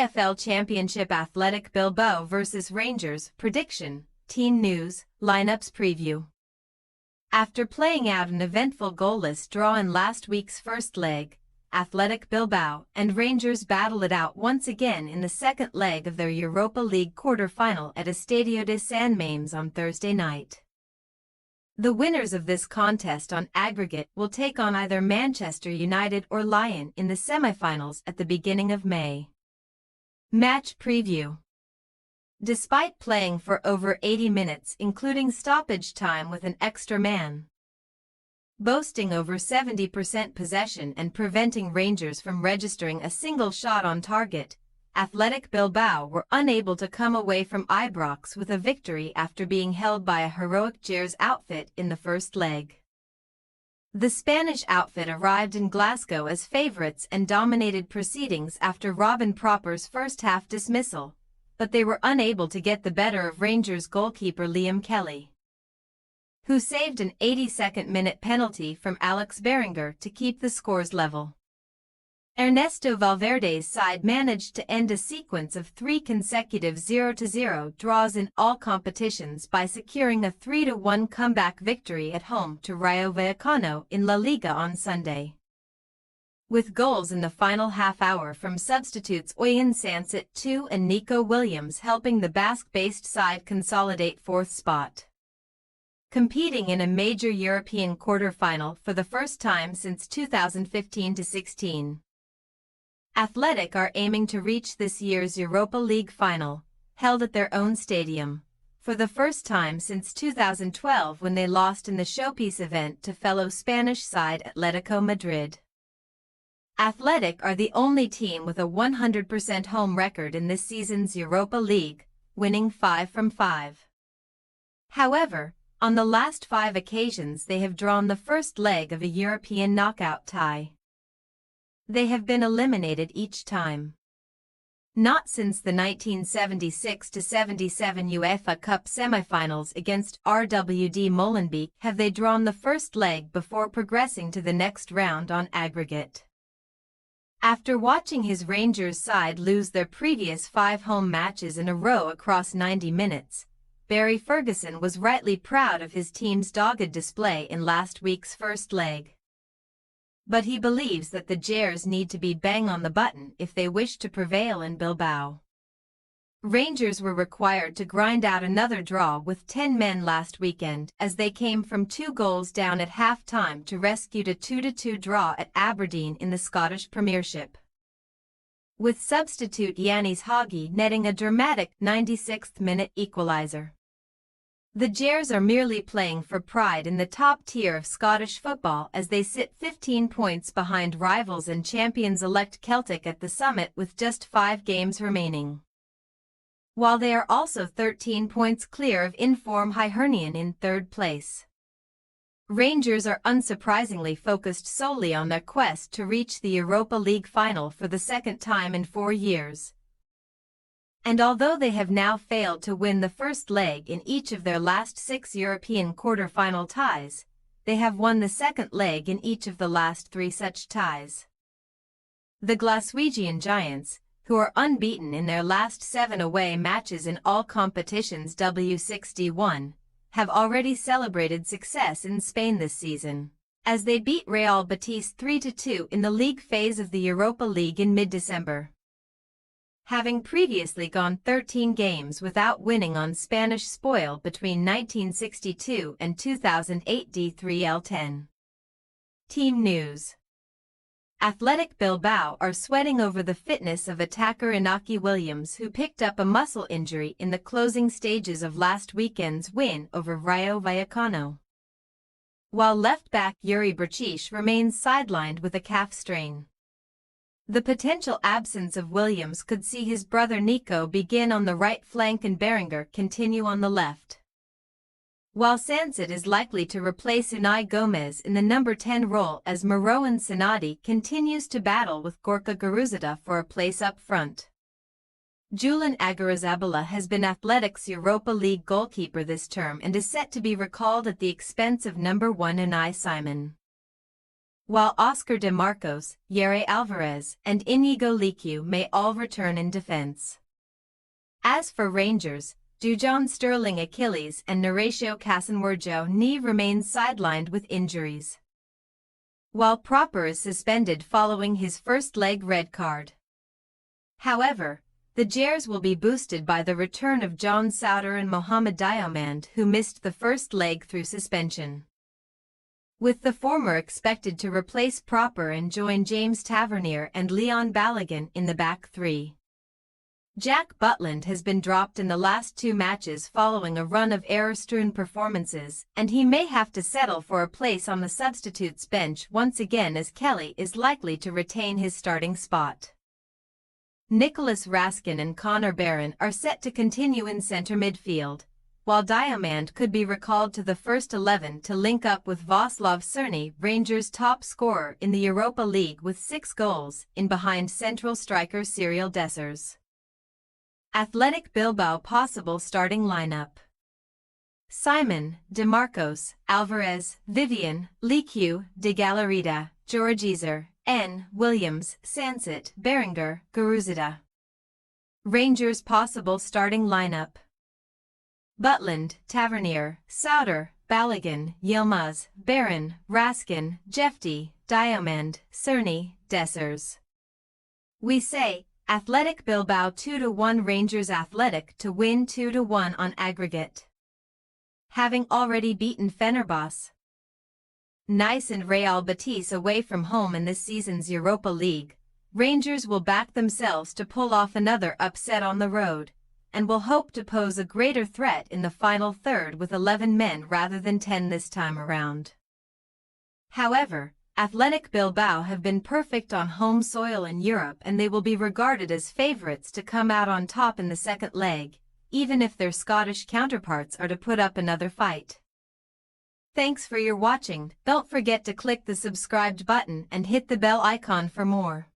EFL Championship Athletic Bilbao vs Rangers, prediction, team news, lineups preview. After playing out an eventful goalless draw in last week's first leg, Athletic Bilbao and Rangers battle it out once again in the second leg of their Europa League quarter-final at Estadio de San Mamés on Thursday night. The winners of this contest on aggregate will take on either Manchester United or Lyon in the semi-finals at the beginning of May. Match preview. Despite playing for over 80 minutes including stoppage time with an extra man, boasting over 70% possession and preventing Rangers from registering a single shot on target, Athletic Bilbao were unable to come away from Ibrox with a victory after being held by a heroic Gers outfit in the first leg. The Spanish outfit arrived in Glasgow as favourites and dominated proceedings after Robin Proper's first-half dismissal, but they were unable to get the better of Rangers goalkeeper Liam Kelly, who saved an 82nd-minute penalty from Alex Berenguer to keep the scores level. Ernesto Valverde's side managed to end a sequence of 3 consecutive 0-0 draws in all competitions by securing a 3-1 comeback victory at home to Rayo Vallecano in La Liga on Sunday, with goals in the final half-hour from substitutes Oyan Sancet 2 and Nico Williams helping the Basque-based side consolidate fourth spot. Competing in a major European quarter-final for the first time since 2015-16. Athletic are aiming to reach this year's Europa League final, held at their own stadium, for the first time since 2012 when they lost in the showpiece event to fellow Spanish side Atletico Madrid. Athletic are the only team with a 100% home record in this season's Europa League, winning 5 from 5. However, on the last 5 occasions they have drawn the first leg of a European knockout tie. They have been eliminated each time. Not since the 1976-77 UEFA Cup semi-finals against RWD Molenbeek have they drawn the first leg before progressing to the next round on aggregate. After watching his Rangers side lose their previous 5 home matches in a row across 90 minutes, Barry Ferguson was rightly proud of his team's dogged display in last week's first leg. But he believes that the Gers need to be bang on the button if they wish to prevail in Bilbao. Rangers were required to grind out another draw with 10 men last weekend as they came from 2 goals down at half-time to rescue a 2-2 draw at Aberdeen in the Scottish Premiership, with substitute Yannis Hagi netting a dramatic 96th-minute equaliser. The Gers are merely playing for pride in the top tier of Scottish football as they sit 15 points behind rivals and champions-elect Celtic at the summit with just 5 games remaining, while they are also 13 points clear of in-form Hibernian in third place. Rangers are unsurprisingly focused solely on their quest to reach the Europa League final for the second time in 4 years. And although they have now failed to win the first leg in each of their last 6 European quarter-final ties, they have won the second leg in each of the last 3 such ties. The Glaswegian Giants, who are unbeaten in their last 7 away matches in all competitions W61, have already celebrated success in Spain this season, as they beat Real Betis 3-2 in the league phase of the Europa League in mid-December, having previously gone 13 games without winning on Spanish soil between 1962 and 2008 D3L10. Team news. Athletic Bilbao are sweating over the fitness of attacker Inaki Williams, who picked up a muscle injury in the closing stages of last weekend's win over Rayo Vallecano, while left-back Yuri Berchish remains sidelined with a calf strain. The potential absence of Williams could see his brother Nico begin on the right flank and Berenguer continue on the left, while Sancet is likely to replace Unai Gomez in the number 10 role as Marouane Sanadi continues to battle with Gorka Garuzada for a place up front. Julian Aguirrezabala has been Athletic's Europa League goalkeeper this term and is set to be recalled at the expense of number 1 Unai Simon. while Oscar De Marcos, Yere Alvarez, and Inigo Leque may all return in defense. As for Rangers, Dujon Sterling Achilles and Horatio Casanwerjo knee remain sidelined with injuries, while Proper is suspended following his first leg red card. However, the Jers will be boosted by the return of John Souter and Mohamed Diomande, who missed the first leg through suspension, with the former expected to replace Proper and join James Tavernier and Leon Balogun in the back three. Jack Butland has been dropped in the last 2 matches following a run of error-strewn performances, and he may have to settle for a place on the substitutes bench once again, as Kelly is likely to retain his starting spot. Nicholas Raskin and Connor Barron are set to continue in centre midfield, while Diomande could be recalled to the first 11 to link up with Václav Cerny, Rangers' top scorer in the Europa League with 6 goals, in behind central striker Cyril Dessers. Athletic Bilbao possible starting lineup: Simon, De Marcos, Alvarez, Vivian, Leque, De Galarreta, Jorgizer, N. Williams, Sancet, Berenguer, Garuzida. Rangers possible starting lineup: Butland, Tavernier, Souter, Balogun, Yilmaz, Barron, Raskin, Jefty, Diomande, Cerny, Dessers. We say Athletic Bilbao 2-1, Rangers Athletic to win 2-1 on aggregate, having already beaten Fenerbahce, Nice and Real Betis away from home in this season's Europa League. Rangers will back themselves to pull off another upset on the road, and will hope to pose a greater threat in the final third with 11 men rather than 10 this time around. However, Athletic Bilbao have been perfect on home soil in Europe, and they will be regarded as favourites to come out on top in the second leg, even if their Scottish counterparts are to put up another fight. Thanks for your watching. Don't forget to click the subscribed button and hit the bell icon for more.